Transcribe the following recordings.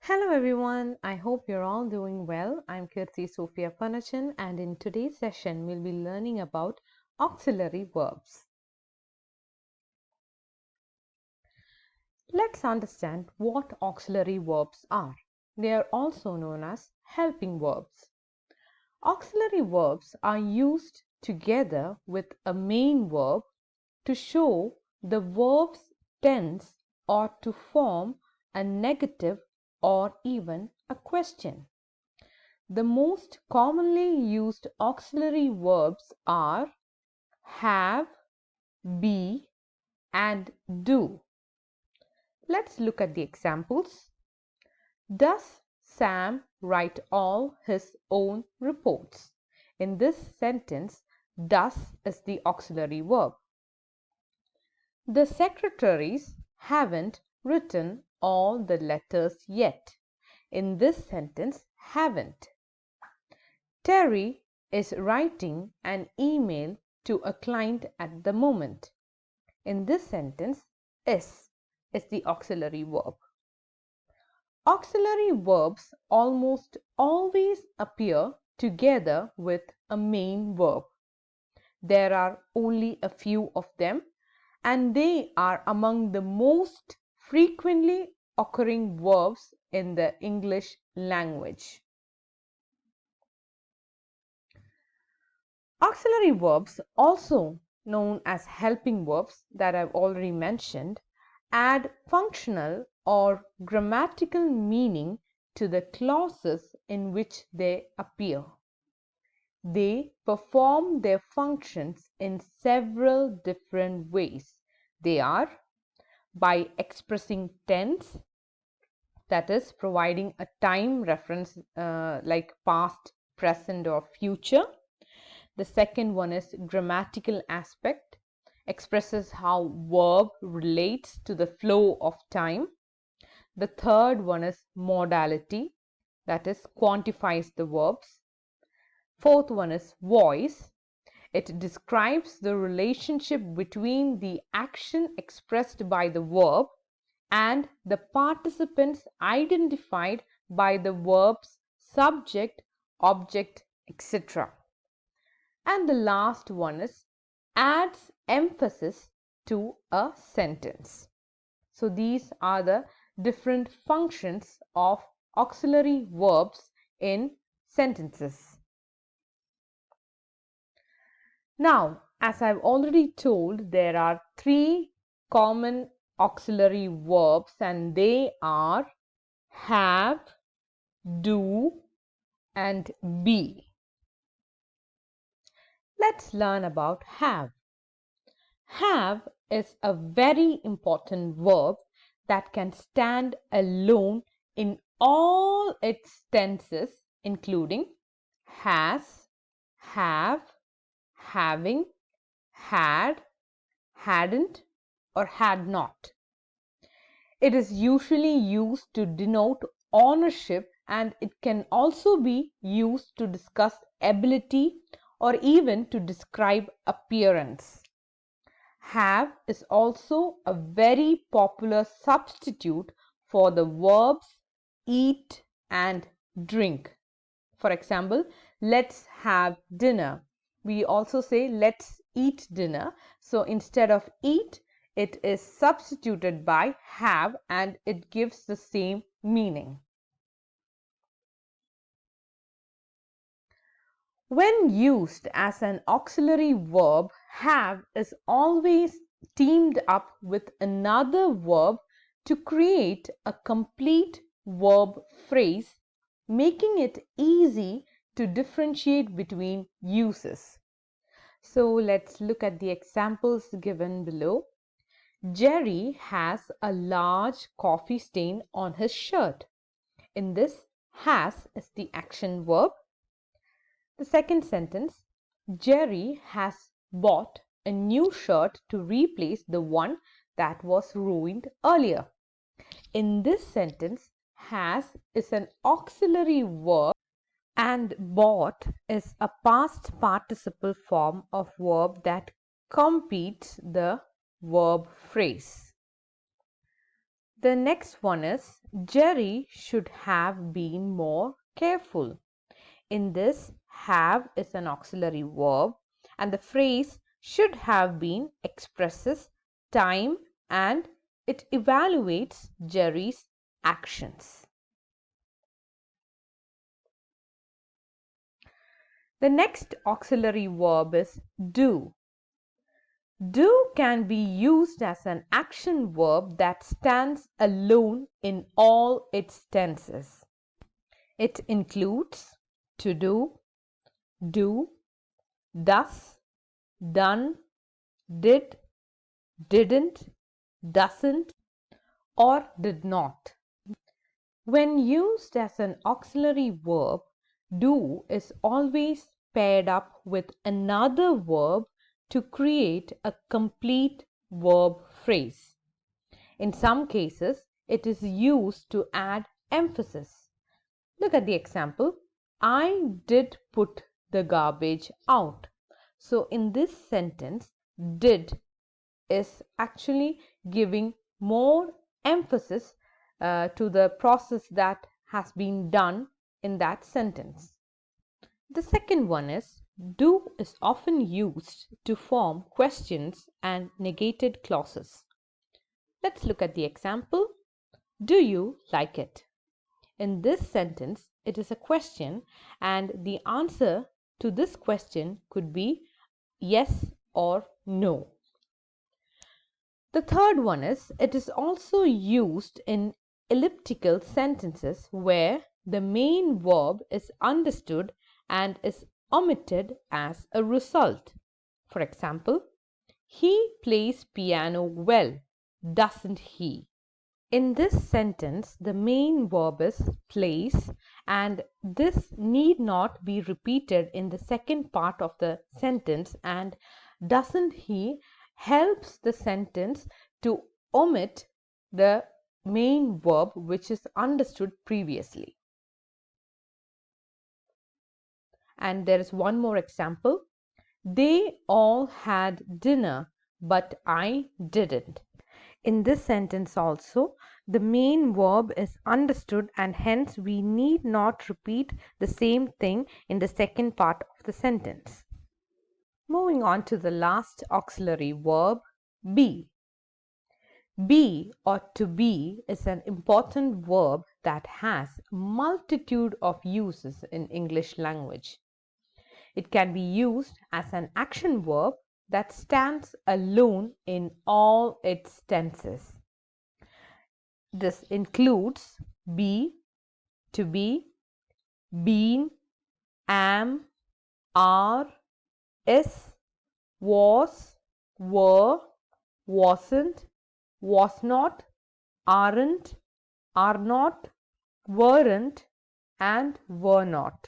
Hello everyone, I hope you're all doing well. I'm Kirti Sophia Panachan and in today's session we'll be learning about auxiliary verbs. Let's understand what auxiliary verbs are. They are also known as helping verbs. Auxiliary verbs are used together with a main verb to show the verb's tense or to form a negative or even a question. The most commonly used auxiliary verbs are have, be, and do. Let's look at the examples. Does Sam write all his own reports? In this sentence, does is the auxiliary verb. The secretaries haven't written all the letters yet. In this sentence, haven't. Terry is writing an email to a client at the moment. In this sentence, is the auxiliary verb. Auxiliary verbs almost always appear together with a main verb. There are only a few of them, and they are among the most frequently occurring verbs in the English language. Auxiliary verbs, also known as helping verbs that I've already mentioned, add functional or grammatical meaning to the clauses in which they appear. They perform their functions in several different ways. They are by expressing tense, that is providing a time reference like past, present or future. The second one is grammatical aspect, expresses how verb relates to the flow of time. The third one is modality, that is quantifies the verbs. Fourth one is voice. It describes the relationship between the action expressed by the verb and the participants identified by the verb's subject, object, etc. And the last one is adds emphasis to a sentence. So these are the different functions of auxiliary verbs in sentences. Now, as I've already told, there are three common auxiliary verbs and they are have, do, and be. Let's learn about have. Have is a very important verb that can stand alone in all its tenses, including has, have, having, had, hadn't, or had not. It is usually used to denote ownership and it can also be used to discuss ability or even to describe appearance. Have is also a very popular substitute for the verbs eat and drink. For example, let's have dinner. We also say let's eat dinner. So instead of eat, it is substituted by have and it gives the same meaning. When used as an auxiliary verb, have is always teamed up with another verb to create a complete verb phrase, making it easy to differentiate between uses. So let's look at the examples given below. Jerry has a large coffee stain on his shirt. In this, has is the action verb. The second sentence, Jerry has bought a new shirt to replace the one that was ruined earlier. In this sentence, has is an auxiliary verb and bought is a past participle form of verb that completes the verb phrase. The next one is Jerry should have been more careful. In this, have is an auxiliary verb and the phrase should have been expresses time and it evaluates Jerry's actions. The next auxiliary verb is do. Do can be used as an action verb that stands alone in all its tenses. It includes to do, does, done, did, didn't, doesn't, or did not. When used as an auxiliary verb, do is always paired up with another verb to create a complete verb phrase. In some cases, it is used to add emphasis. Look at the example. I did put the garbage out. So in this sentence, did is actually giving more emphasis to the process that has been done in that sentence. The second one is do is often used to form questions and negated clauses. Let's look at the example. Do you like it? In this sentence, it is a question and the answer to this question could be yes or no. The third one is it is also used in elliptical sentences where the main verb is understood and is omitted as a result. For example, he plays piano well, doesn't he? In this sentence, the main verb is plays and this need not be repeated in the second part of the sentence and doesn't he helps the sentence to omit the main verb which is understood previously. And there is one more example. They all had dinner, but I didn't. In this sentence also, the main verb is understood and hence we need not repeat the same thing in the second part of the sentence. Moving on to the last auxiliary verb, be. Be or to be is an important verb that has a multitude of uses in English language. It can be used as an action verb that stands alone in all its tenses. This includes be, to be, been, am, are, is, was, were, wasn't, was not, aren't, are not, weren't, and were not.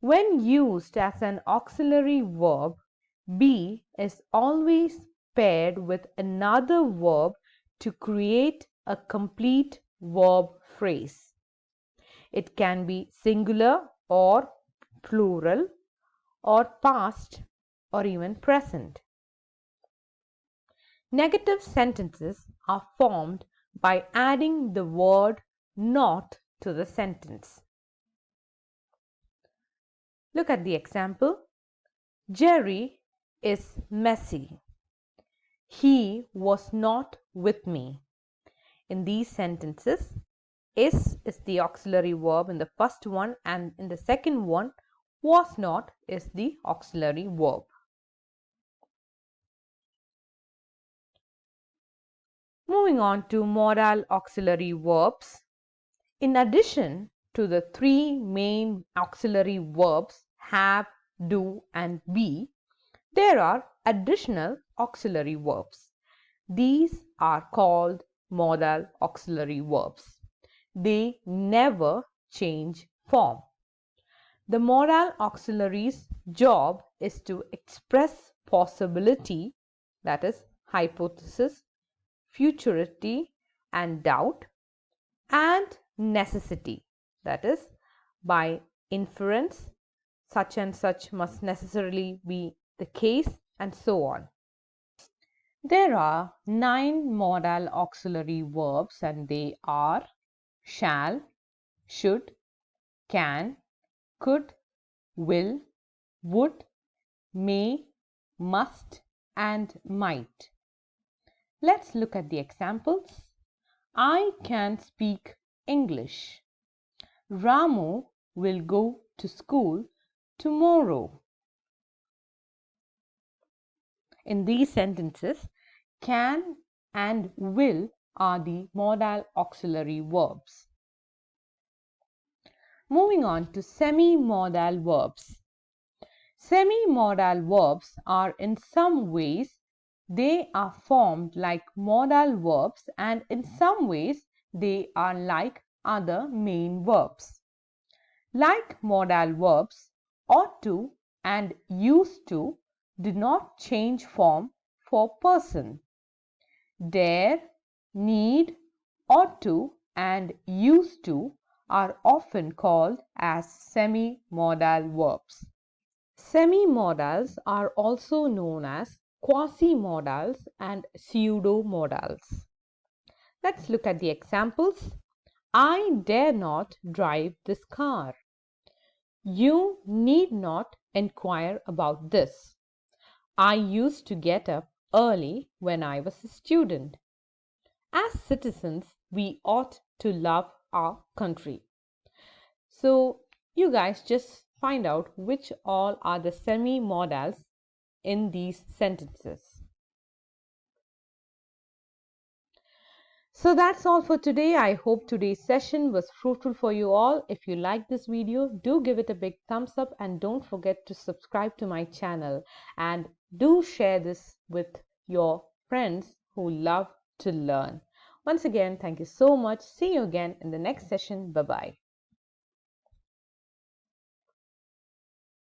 When used as an auxiliary verb, be is always paired with another verb to create a complete verb phrase. It can be singular or plural or past or even present. Negative sentences are formed by adding the word not to the sentence. Look at the example. Jerry is messy. He was not with me. In these sentences, is the auxiliary verb in the first one and in the second one, was not is the auxiliary verb. Moving on to modal auxiliary verbs. In addition to the three main auxiliary verbs have, do and be, there are additional auxiliary verbs. These are called modal auxiliary verbs. They never change form. The modal auxiliary's job is to express possibility, that is hypothesis, futurity and doubt, and necessity, that is by inference, such and such must necessarily be the case, and so on. There are 9 modal auxiliary verbs and they are shall, should, can, could, will, would, may, must and might. Let's look at the examples. I can speak English. Ramu will go to school tomorrow. In these sentences, can and will are the modal auxiliary verbs. Moving on to semi-modal verbs. Semi-modal verbs are in some ways they are formed like modal verbs and in some ways they are like other main verbs. Like modal verbs, ought to and used to do not change form for person. Dare, need, ought to and used to are often called as semi-modal verbs. Semi-modals are also known as quasi-modals and pseudo-modals. Let's look at the examples. I dare not drive this car. You need not inquire about this. I used to get up early when I was a student. As citizens, we ought to love our country. So, you guys just find out which all are the semi-modals in these sentences. So that's all for today. I hope today's session was fruitful for you all. If you like this video, do give it a big thumbs up and don't forget to subscribe to my channel and do share this with your friends who love to learn. Once again, thank you so much. See you again in the next session. Bye-bye.